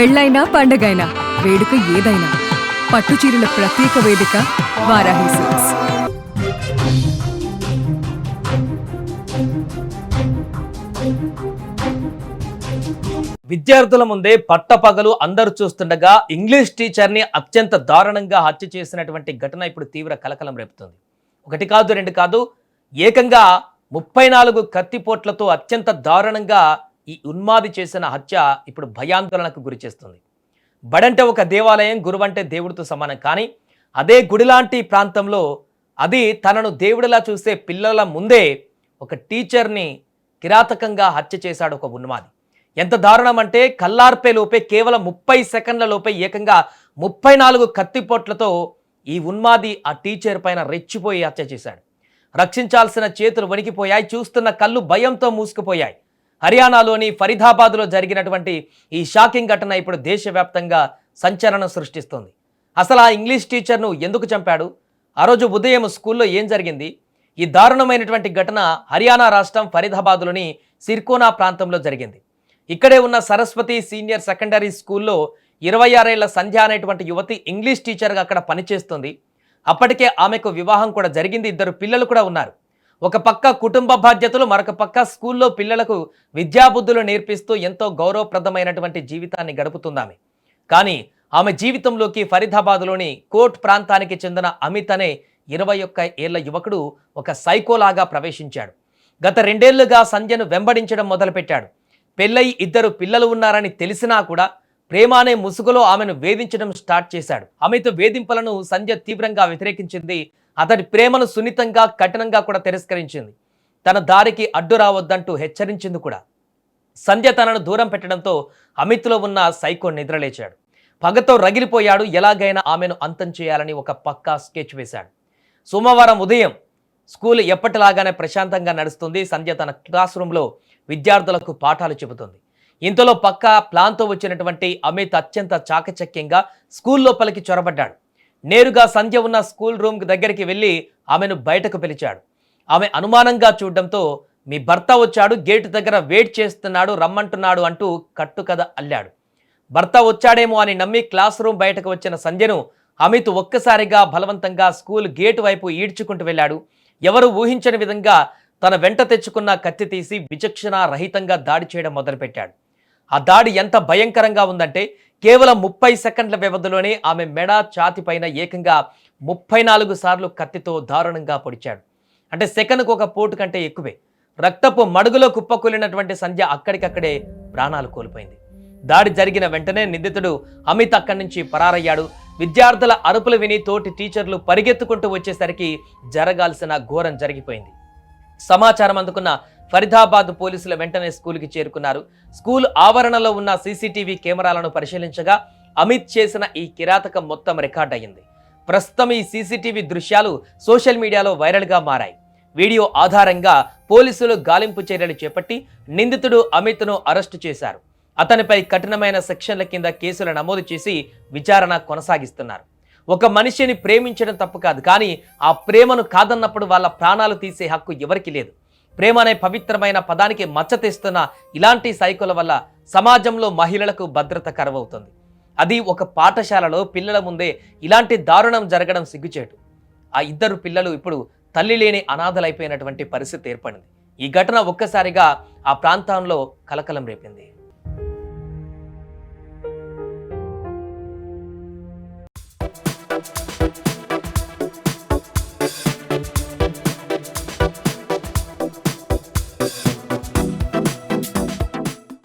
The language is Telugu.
పెళ్ళైనా పండగైనా వేడుక ఏదైనా పట్టుచీరల ప్రత్యేక వేదిక వారాహి సిల్క్స్. విద్యార్థుల ముందే పట్టపగలు అందరూ చూస్తుండగా ఇంగ్లీష్ టీచర్ని అత్యంత దారుణంగా హత్య చేసినటువంటి ఘటన ఇప్పుడు తీవ్ర కలకలం రేపుతుంది. ఒకటి కాదు రెండు కాదు, ఏకంగా 34 కత్తిపోట్లతో అత్యంత దారుణంగా ఈ ఉన్మాది చేసిన హత్య ఇప్పుడు భయాందోళనకు గురి చేస్తుంది. బడంటే ఒక దేవాలయం, గురువంటే దేవుడితో సమానం. కానీ అదే గుడిలాంటి ప్రాంతంలో అది తనను దేవుడిలా చూసే పిల్లల ముందే ఒక టీచర్ని కిరాతకంగా హత్య చేశాడు ఒక ఉన్మాది. ఎంత దారుణం అంటే కల్లార్పే లోపే కేవలం 30 సెకండ్ల లోపే ఏకంగా 34 కత్తిపోట్లతో ఈ ఉన్మాది ఆ టీచర్ పైన రెచ్చిపోయి హత్య చేశాడు. రక్షించాల్సిన చేతులు వణికిపోయాయి, చూస్తున్న కళ్ళు భయంతో మూసుకుపోయాయి. హర్యానాలోని ఫరీదాబాద్లో జరిగినటువంటి ఈ షాకింగ్ ఘటన ఇప్పుడు దేశవ్యాప్తంగా సంచలనం సృష్టిస్తుంది. అసలు ఆ ఇంగ్లీష్ టీచర్ను ఎందుకు చంపాడు? ఆ రోజు ఉదయం స్కూల్లో ఏం జరిగింది? ఈ దారుణమైనటువంటి ఘటన హర్యానా రాష్ట్రం ఫరీదాబాద్లోని సిర్కోనా ప్రాంతంలో జరిగింది. ఇక్కడే ఉన్న సరస్వతి సీనియర్ సెకండరీ స్కూల్లో 26 ఏళ్ల సంధ్య అనేటువంటి యువతి ఇంగ్లీష్ టీచర్గా అక్కడ పనిచేస్తుంది. అప్పటికే ఆమెకు వివాహం కూడా జరిగింది, 2 పిల్లలు కూడా ఉన్నారు. ఒక పక్క కుటుంబ బాధ్యతలు, మరొక పక్క స్కూల్లో పిల్లలకు విద్యాబుద్ధులు నేర్పిస్తూ ఎంతో గౌరవప్రదమైనటువంటి జీవితాన్ని గడుపుతుందామె. కానీ ఆమె జీవితంలోకి ఫరీదాబాద్లోని కోట్ ప్రాంతానికి చెందిన అమిత్ అనే 21 ఏళ్ల యువకుడు ఒక సైకోలాగా ప్రవేశించాడు. గత 2 ఏళ్లుగా సంధ్యను వెంబడించడం మొదలుపెట్టాడు. పెళ్ళై 2 పిల్లలు ఉన్నారని తెలిసినా కూడా ప్రేమ అనే ముసుగులో ఆమెను వేధించడం స్టార్ట్ చేశాడు. అమిత్ వేధింపులను సంధ్య తీవ్రంగా వ్యతిరేకించింది. అతడి ప్రేమను సున్నితంగా, కఠినంగా కూడా తిరస్కరించింది. తన దారికి అడ్డు రావద్దంటూ హెచ్చరించింది కూడా. సంధ్య తనను దూరం పెట్టడంతో అమిత్లో ఉన్న సైకో నిద్రలేచాడు. పగతో రగిలిపోయాడు. ఎలాగైనా ఆమెను అంతం చేయాలని ఒక పక్కా స్కెచ్ వేశాడు. సోమవారం ఉదయం స్కూల్ ఎప్పటిలాగానే ప్రశాంతంగా నడుస్తుంది. సంధ్య తన క్లాస్ రూమ్లో విద్యార్థులకు పాఠాలు చెబుతుంది. ఇంతలో పక్కా ప్లాన్తో వచ్చినటువంటి అమిత్ అత్యంత చాకచక్యంగా స్కూల్ లోపలికి చొరబడ్డాడు. నేరుగా సంధ్య ఉన్న స్కూల్ రూమ్ దగ్గరికి వెళ్ళి ఆమెను బయటకు పిలిచాడు. ఆమె అనుమానంగా చూడడంతో మీ భర్త వచ్చాడు, గేటు దగ్గర వెయిట్ చేస్తున్నాడు, రమ్మంటున్నాడు అంటూ కట్టుకథ అల్లాడు. భర్త వచ్చాడేమో అని నమ్మి క్లాస్ రూమ్ బయటకు వచ్చిన సంధ్యను అమిత్ ఒక్కసారిగా బలవంతంగా స్కూల్ గేటు వైపు ఈడ్చుకుంటూ వెళ్ళాడు. ఎవరు ఊహించని విధంగా తన వెంట తెచ్చుకున్న కత్తి తీసి విచక్షణ రహితంగా దాడి చేయడం మొదలుపెట్టాడు. ఆ దాడి ఎంత భయంకరంగా ఉందంటే కేవలం 30 సెకండ్ల వ్యవధిలోనే ఆమె మెడ, ఛాతి పైన ఏకంగా 34 సార్లు కత్తితో దారుణంగా పొడిచాడు. అంటే సెకనుకు ఒక పోటు కంటే ఎక్కువే. రక్తపు మడుగులో కుప్పకూలినటువంటి సంధ్య అక్కడికక్కడే ప్రాణాలు కోల్పోయింది. దాడి జరిగిన వెంటనే నిందితుడు అమిత్ అక్కడి నుంచి పరారయ్యాడు. విద్యార్థుల అరుపులు విని తోటి టీచర్లు పరిగెత్తుకుంటూ వచ్చేసరికి జరగాల్సిన ఘోరం జరిగిపోయింది. సమాచారం అందుకున్న ఫరీదాబాద్ పోలీసులు వెంటనే స్కూల్కి చేరుకున్నారు. స్కూల్ ఆవరణలో ఉన్న సీసీటీవీ కెమెరాలను పరిశీలించగా అమిత్ చేసిన ఈ కిరాతకం మొత్తం రికార్డ్ అయ్యింది. ప్రస్తుతం ఈ సీసీటీవీ దృశ్యాలు సోషల్ మీడియాలో వైరల్గా మారాయి. వీడియో ఆధారంగా పోలీసులు గాలింపు చర్యలు చేపట్టి నిందితుడు అమిత్ను అరెస్టు చేశారు. అతనిపై కఠినమైన సెక్షన్ల కింద కేసులు నమోదు చేసి విచారణ కొనసాగిస్తున్నారు. ఒక మనిషిని ప్రేమించడం తప్పు కాదు, కానీ ఆ ప్రేమను కాదన్నప్పుడు వాళ్ళ ప్రాణాలు తీసే హక్కు ఎవరికి లేదు. ప్రేమ అనే పవిత్రమైన పదానికి మచ్చ తెస్తున్న ఇలాంటి సైకోల వల్ల సమాజంలో మహిళలకు భద్రత కరువవుతుంది. అది ఒక పాఠశాలలో పిల్లల ముందే ఇలాంటి దారుణం జరగడం సిగ్గుచేటు. ఆ 2 పిల్లలు ఇప్పుడు తల్లి లేని అనాథలైపోయినటువంటి పరిస్థితి ఏర్పడింది. ఈ ఘటన ఒక్కసారిగా ఆ ప్రాంతంలో కలకలం రేపింది.